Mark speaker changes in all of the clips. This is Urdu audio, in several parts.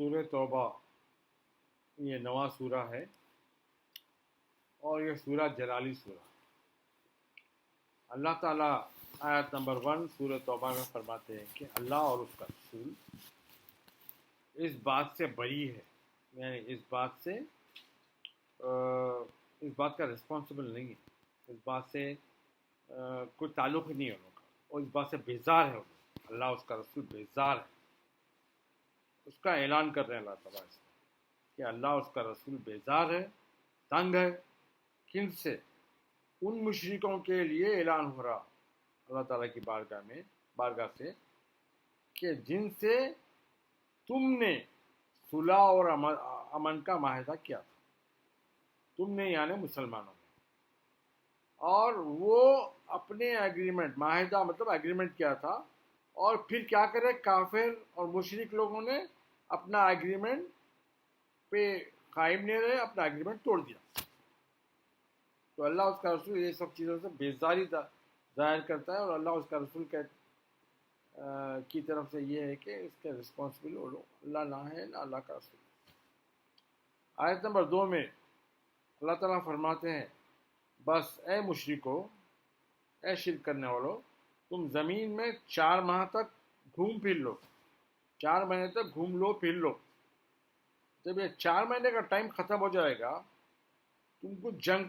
Speaker 1: سورہ توبہ یہ نواں سورہ ہے اور یہ سورہ جلالی سورہ. اللہ تعالیٰ آیت نمبر 1 سورہ توبہ میں فرماتے ہیں کہ اللہ اور اس کا رسول اس بات سے بری ہے، یعنی اس بات کا رسپانسبل نہیں ہے، اس بات سے کوئی تعلق ہی نہیں ہے ان کا، اور اس بات سے بیزار ہے. اللہ اس کا رسول بیزار ہے، اس کا اعلان کر رہے ہیں اللہ تعالیٰ اس کہ اللہ اس کا رسول بیزار ہے، تنگ ہے. کن سے؟ ان مشرکوں کے لیے اعلان ہو رہا اللہ تعالیٰ کی بارگاہ سے کہ جن سے تم نے صلح اور امن کا معاہدہ کیا تھا، تم نے یعنی مسلمانوں نے، اور وہ اپنے ایگریمنٹ، معاہدہ مطلب ایگریمنٹ کیا تھا، اور پھر کیا کرے کافر اور مشرک لوگوں نے اپنا ایگریمنٹ پہ قائم نہیں رہے، اپنا ایگریمنٹ توڑ دیا. تو اللہ اس کا رسول یہ سب چیزوں سے بیزاری ظاہر کرتا ہے، اور اللہ اس کا رسول کی طرف سے یہ ہے کہ اس کے رسپانسبل اللہ نہ ہے نہ اللہ کا رسول. آیت نمبر 2 میں اللہ تعالیٰ فرماتے ہیں بس اے مشرکو، اے شرک کرنے والو، تم زمین میں 4 ماہ تک گھوم پھر لو، 4 مہینے تک گھوم لو پھر لو. جب یہ 4 مہینے کا ٹائم ختم ہو جائے گا، تم کو جنگ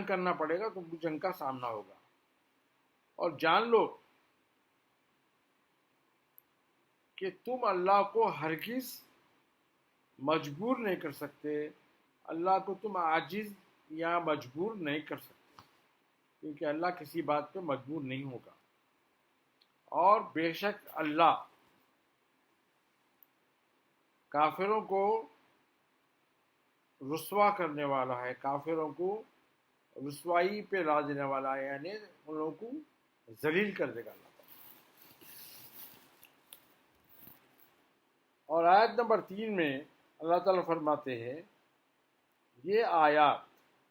Speaker 1: کرنا پڑے گا، تم کو جنگ کا سامنا ہوگا. اور جان لو کہ تم اللہ کو ہرگز مجبور نہیں کر سکتے، اللہ کو تم عاجز یا مجبور نہیں کر سکتے، کیونکہ اللہ کسی بات پہ مجبور نہیں ہوگا. اور بے شک اللہ کافروں کو رسوا کرنے والا ہے، کافروں کو رسوائی پہ لا دینے والا ہے، یعنی ان لوگوں کو ذلیل کر دے گا اللہ. اور آیت نمبر 3 میں اللہ تعالیٰ فرماتے ہیں یہ آیات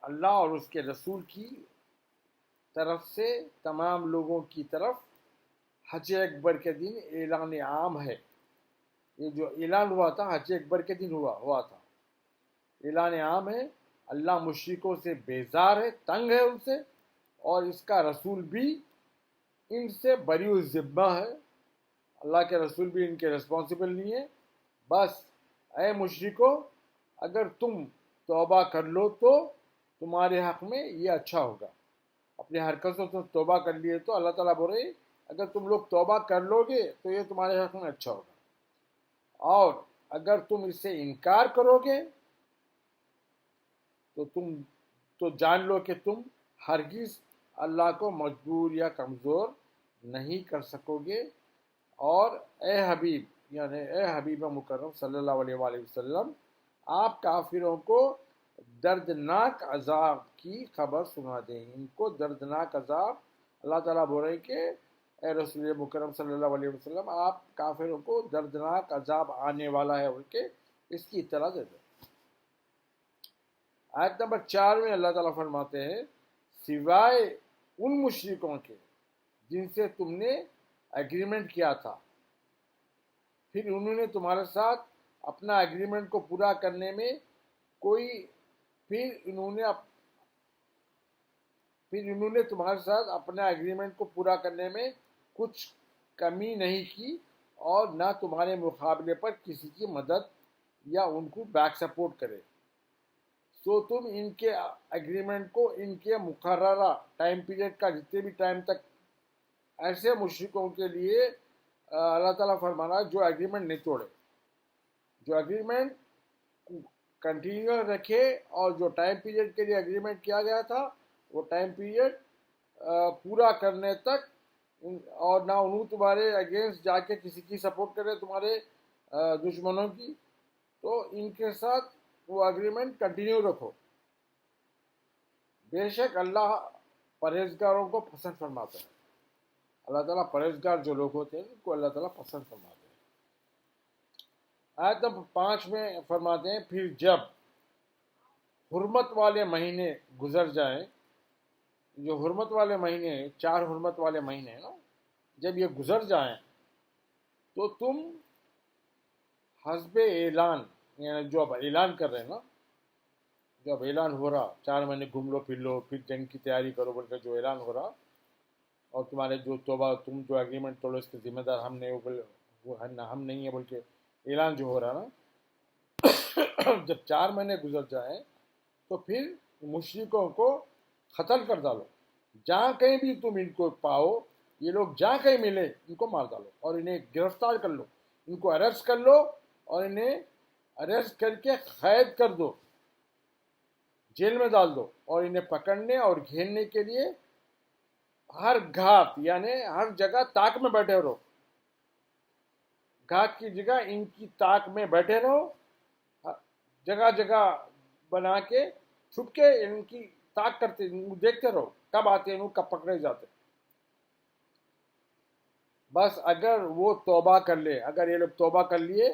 Speaker 1: اللہ اور اس کے رسول کی طرف سے تمام لوگوں کی طرف حج اکبر کے دن اعلان عام ہے. یہ جو اعلان ہوا تھا حج اکبر کے دن ہوا تھا، اعلان عام ہے. اللہ مشرکوں سے بیزار ہے، تنگ ہے ان سے، اور اس کا رسول بھی ان سے بری الذمہ ہے. اللہ کے رسول بھی ان کے رسپانسبل نہیں ہے. بس اے مشرکو، اگر تم توبہ کر لو تو تمہارے حق میں یہ اچھا ہوگا. اپنی حرکتوں سے توبہ کر لیے تو اللہ تعالیٰ بول رہے اگر تم لوگ توبہ کر لو گے تو یہ تمہارے حق میں اچھا ہوگا، اور اگر تم اس سے انکار کرو گے تو جان لو کہ تم ہرگز اللہ کو مجبور یا کمزور نہیں کر سکو گے. اور اے حبیب، یعنی اے حبیب مکرم صلی اللہ علیہ وآلہ وسلم، آپ کافروں کو دردناک عذاب کی خبر سنا دیں. ان کو دردناک عذاب، اللہ تعالیٰ بول رہے ہیں کہ اے رسول مکرم صلی اللہ علیہ وسلم، آپ کافروں کو دردناک عذاب آنے والا ہے ان کے، اس کی اطلاع دے دیں. آیت نمبر 4 میں اللہ تعالیٰ فرماتے ہیں سوائے ان مشرکوں کے جن سے تم نے ایگریمنٹ کیا تھا، پھر انہوں نے تمہارے ساتھ اپنا ایگریمنٹ کو پورا کرنے میں پھر انہوں نے تمہارے ساتھ اپنا ایگریمنٹ کو پورا کرنے میں کچھ کمی نہیں کی، اور نہ تمہارے مقابلے پر کسی کی مدد یا ان کو بیک سپورٹ کرے. تو تم ان کے ایگریمنٹ کو ان کے مقررہ ٹائم پیریڈ کا جتنے بھی ٹائم تک، ایسے مشرکوں کے لیے اللہ تعالیٰ فرمانا جو ایگریمنٹ نہیں توڑے، جو ایگریمنٹ کنٹینیو رکھے، اور جو ٹائم پیریڈ کے لیے ایگریمنٹ کیا گیا تھا وہ ٹائم پیریڈ پورا کرنے تک، اور نہ انہوں تمہارے اگینسٹ جا کے کسی کی سپورٹ کرے تمہارے دشمنوں کی، تو ان کے ساتھ وہ ایگریمنٹ کنٹینیو رکھو. بے شک اللہ پرہیزگاروں کو پسند فرماتا ہے. اللہ تعالیٰ پرہیزگار جو لوگ ہوتے ہیں ان کو اللہ تعالیٰ پسند فرماتے ہیں. آیت نمبر 5 میں فرماتے ہیں پھر جب حرمت والے مہینے گزر جائیں، جو حرمت والے مہینے 4 حرمت والے مہینے نا، جب یہ گزر جائیں تو تم حسب اعلان، یعنی جو اب اعلان کر رہے ہیں نا، جو اب اعلان ہو رہا 4 مہینے گھوم لو پھر لو پھر جنگ کی تیاری کرو بول کر جو اعلان ہو رہا، اور تمہارے جو توبہ تم جو اگریمنٹ توڑو اس کے ذمہ دار ہم نہیں، وہ ہم نہیں ہیں بول کے اعلان جو ہو رہا نا، جب 4 مہینے گزر جائیں تو پھر مشرکوں کو قتل کر ڈالو، جہاں کہیں بھی تم ان کو پاؤ، یہ لوگ جہاں کہیں ملے ان کو مار ڈالو اور انہیں گرفتار کر لو، ان کو اریسٹ کر لو اور انہیں اریسٹ کر کے قید کر دو، جیل میں ڈال دو، اور انہیں پکڑنے اور گھیرنے کے لیے ہر گھات یعنی ہر جگہ تاک میں بیٹھے رہو، گھات کی جگہ ان کی تاک میں بیٹھے رہو، جگہ جگہ بنا کے چھپ کے ان کی تاک کرتے دیکھتے رہو کب آتے ہیں کب پکڑے جاتے. بس اگر وہ توبہ کر لے، اگر یہ لوگ توبہ کر لیے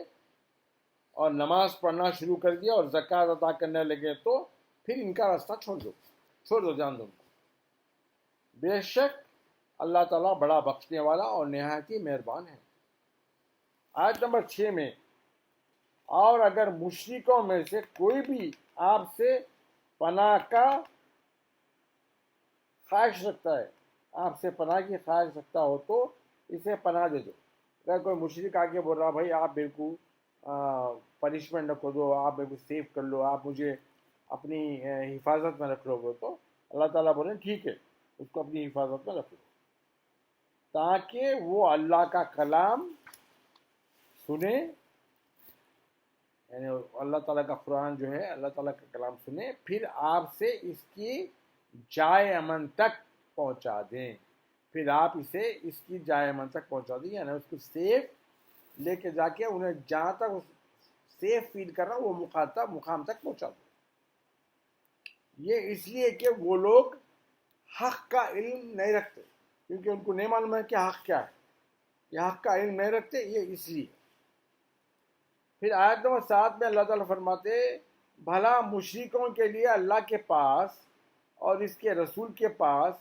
Speaker 1: اور نماز پڑھنا شروع کر دیا اور زکوٰۃ ادا کرنے لگے تو پھر ان کا راستہ چھوڑ دو جان دو. بے شک اللہ تعالیٰ بڑا بخشنے والا اور نہایت ہی مہربان ہے. آیت نمبر 6 میں، اور اگر مشرکوں میں سے کوئی بھی آپ سے پناہ کا خواہش رکھتا ہے، آپ سے پناہ کی خواہش رکھتا ہو تو اسے پناہ دے دو. اگر کوئی مشرک آگے بول رہا بھائی آپ میرے کو پنشمنٹ نہ دو، آپ میرے کو سیو کر لو، آپ مجھے اپنی حفاظت میں رکھ لو گے، تو اللہ تعالیٰ بولیں ٹھیک ہے اس کو اپنی حفاظت میں رکھ لو، تاکہ وہ اللہ کا کلام سنے، یعنی اللہ تعالیٰ کا قرآن جو ہے اللہ تعالیٰ کا کلام سنے، پھر آپ سے اس کی جائے امن تک پہنچا دیں، پھر آپ اسے اس کی جائے امن تک پہنچا دیں، یعنی اس کو سیف لے کے جا کے انہیں جہاں تک سیف فیل کر رہا وہ مقام تک پہنچا دو. یہ اس لیے کہ وہ لوگ حق کا علم نہیں رکھتے، کیونکہ ان کو نہیں معلوم ہے کہ حق کیا ہے، یہ حق کا علم نہیں رکھتے، یہ اس لیے. پھر آیت نمبر 7 میں اللہ تعالیٰ فرماتے بھلا مشرکوں کے لیے اللہ کے پاس اور اس کے رسول کے پاس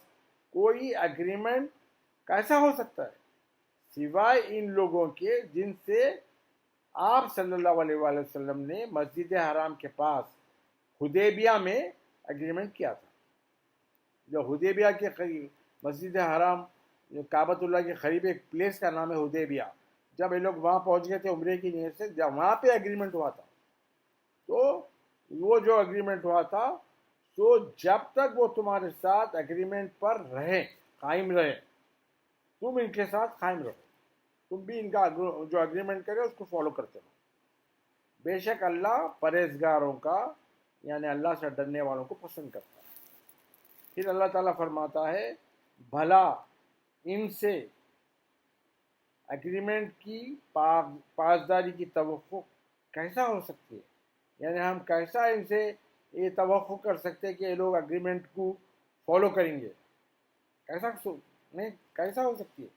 Speaker 1: کوئی اگریمنٹ کیسا ہو سکتا ہے سوائے ان لوگوں کے جن سے آپ صلی اللہ علیہ وآلہ وسلم نے مسجد حرام کے پاس حدیبیہ میں اگریمنٹ کیا تھا. جو حدیبیہ کے قریب مسجد حرام، جو کعبۃ اللہ کے قریب ایک پلیس کا نام ہے حدیبیہ، جب یہ لوگ وہاں پہنچ گئے تھے عمرے کی نیت سے، جب وہاں پہ اگریمنٹ ہوا تھا، تو وہ جو اگریمنٹ ہوا تھا تو جب تک وہ تمہارے ساتھ اگریمنٹ پر رہے، قائم رہے، تم ان کے ساتھ قائم رہو، تم بھی ان کا جو اگریمنٹ کرے اس کو فالو کرتے رہو. بے شک اللہ پرہیزگاروں کا یعنی اللہ سے ڈرنے والوں کو پسند کرتا ہے. پھر اللہ تعالیٰ فرماتا ہے بھلا ان سے اگریمنٹ کی پاسداری کی توقع کیسا ہو سکتی ہے، یعنی ہم کیسا ان سے یہ توقع کر سکتے ہیں کہ یہ لوگ اگریمنٹ کو فالو کریں گے، کیسا ہو سکتی ہے.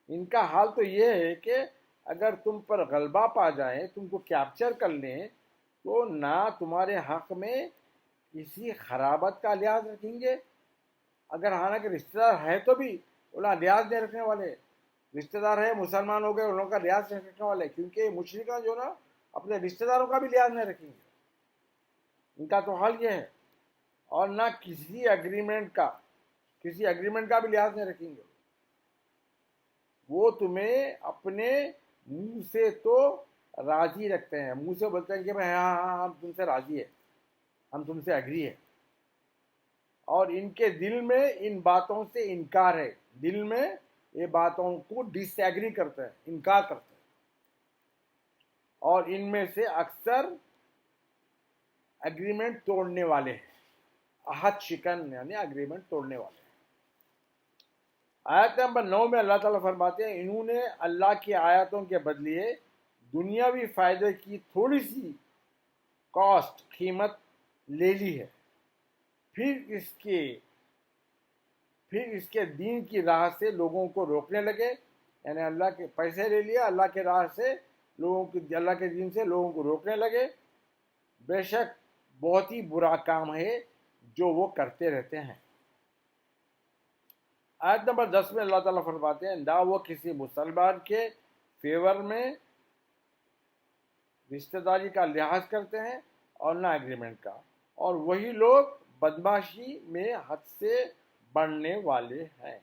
Speaker 1: ان کا حال تو یہ ہے کہ اگر تم پر غلبہ پا جائیں، تم کو کیپچر کر لیں، تو نہ تمہارے حق میں کسی خرابت کا لحاظ رکھیں گے، اگر حالانکہ رشتہ دار ہے تو بھی وہ لحاظ نہیں رکھنے والے، رشتہ دار ہے مسلمان ہو گئے ان لوگوں کا لحاظ نہیں رکھنے والے، کیونکہ مشرکان جو نا اپنے رشتہ داروں کا بھی لحاظ نہیں رکھیں گے. ان کا تو حال یہ ہے، اور نہ کسی اگریمنٹ کا بھی لحاظ نہیں رکھیں گے. وہ تمہیں اپنے منہ سے تو راضی رکھتے ہیں، منہ سے بولتے ہیں کہ بھائی ہاں ہم تم سے راضی ہیں، ہم تم سے اگری ہیں، اور ان کے دل میں ان باتوں سے انکار ہے، دل میں یہ باتوں کو ڈس ایگری کرتے ہیں، انکار کرتے ہیں. اور ان میں سے اکثر اگریمنٹ توڑنے والے ہیں، عہد شکن یعنی اگریمنٹ توڑنے والے ہیں. آیت نمبر 9 میں اللہ تعالیٰ فرماتے ہیں انہوں نے اللہ کی آیاتوں کے بدلے دنیاوی فائدے کی تھوڑی سی قیمت لے لی ہے، پھر اس کے دین کی راہ سے لوگوں کو روکنے لگے، یعنی اللہ کے پیسے لے لیا، اللہ کے راہ سے اللہ کے دین سے لوگوں کو روکنے لگے. بے شک بہت ہی برا کام ہے جو وہ کرتے رہتے ہیں. آیت نمبر 10 میں اللہ تعالیٰ فرماتے ہیں نہ وہ کسی مسلمان کے فیور میں رشتہ داری کا لحاظ کرتے ہیں اور نہ ایگریمنٹ کا، اور وہی لوگ بدمعاشی میں حد سے بڑھنے والے ہیں۔